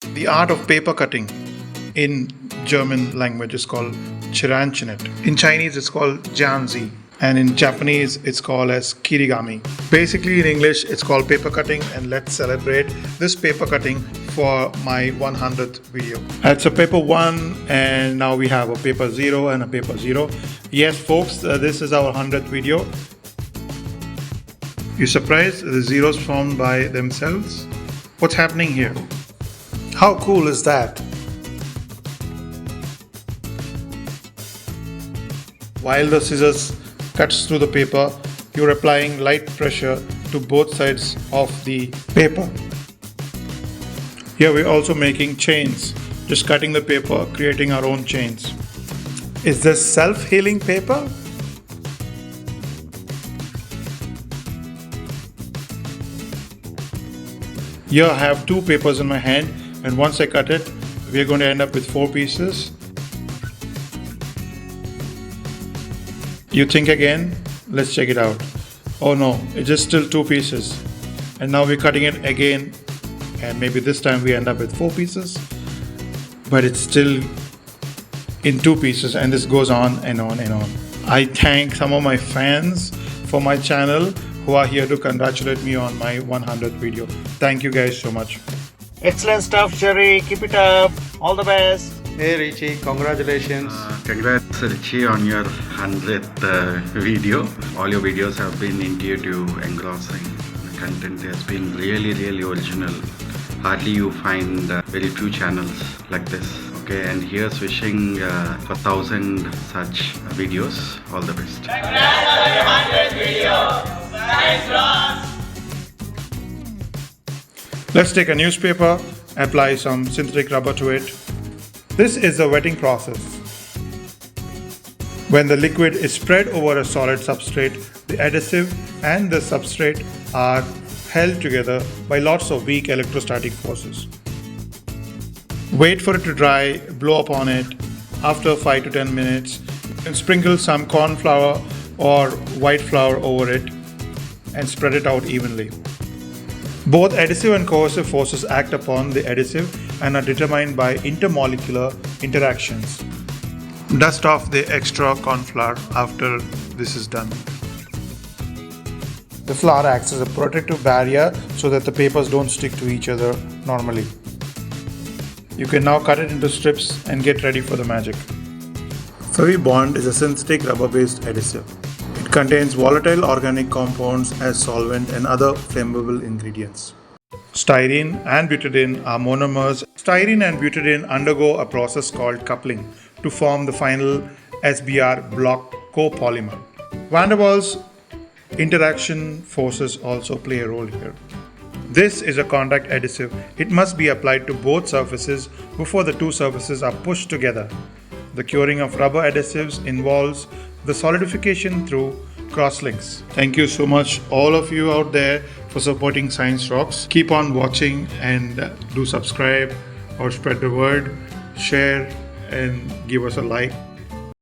The art of paper cutting in German language is called Chiranchinet. In Chinese, it's called Jianzi. And in Japanese, it's called as kirigami. Basically, in English, it's called paper cutting, and let's celebrate this paper cutting for my 100th video. It's a paper 1, and now we have a paper 0 and a paper 0. Yes, folks, this is our 100th video. You surprised? The zeros formed by themselves? What's happening here? How cool is that? While the scissors cuts through the paper, you're applying light pressure to both sides of the paper. Here we're also making chains, just cutting the paper, creating our own chains. Is this self-healing paper? Here I have 2 papers in my hand, and once I cut it, we're going to end up with 4 pieces. You think again? Let's check it out. Oh no, it's just still 2 pieces. And now we're cutting it again, and maybe this time we end up with 4 pieces. But it's still in 2 pieces, and this goes on and on and on. I thank some of my fans for my channel who are here to congratulate me on my 100th video. Thank you guys so much. Excellent stuff, Gerard. Keep it up. All the best. Hey Ritchie, congratulations. Congrats Ritchie on your 100th video. All your videos have been intuitive, engrossing. The content has been really original. Hardly you find very few channels like this. Okay, and here's wishing for 1,000 such videos. All the best. Congrats on your 100th video. Thanks, Ross. Let's take a newspaper, apply some synthetic rubber to it. This is the wetting process. When the liquid is spread over a solid substrate, the adhesive and the substrate are held together by lots of weak electrostatic forces. Wait for it to dry, blow upon it. After 5 to 10 minutes, you can sprinkle some corn flour or white flour over it and spread it out evenly. Both adhesive and coercive forces act upon the adhesive and are determined by intermolecular interactions. Dust off the extra corn flour after this is done. The flour acts as a protective barrier so that the papers don't stick to each other normally. You can now cut it into strips and get ready for the magic. Bond is a synthetic rubber-based adhesive. It contains volatile organic compounds as solvent and other flammable ingredients. Styrene and butadiene are monomers. Styrene and butadiene undergo a process called coupling to form the final SBr block copolymer. Van der Waals interaction forces also play a role here. This is a contact adhesive. It must be applied to both surfaces before the 2 surfaces are pushed together. The curing of rubber adhesives involves the solidification through crosslinks. Thank you so much all of you out there for supporting Science Rocks. Keep on watching and do subscribe or spread the word, share and give us a like.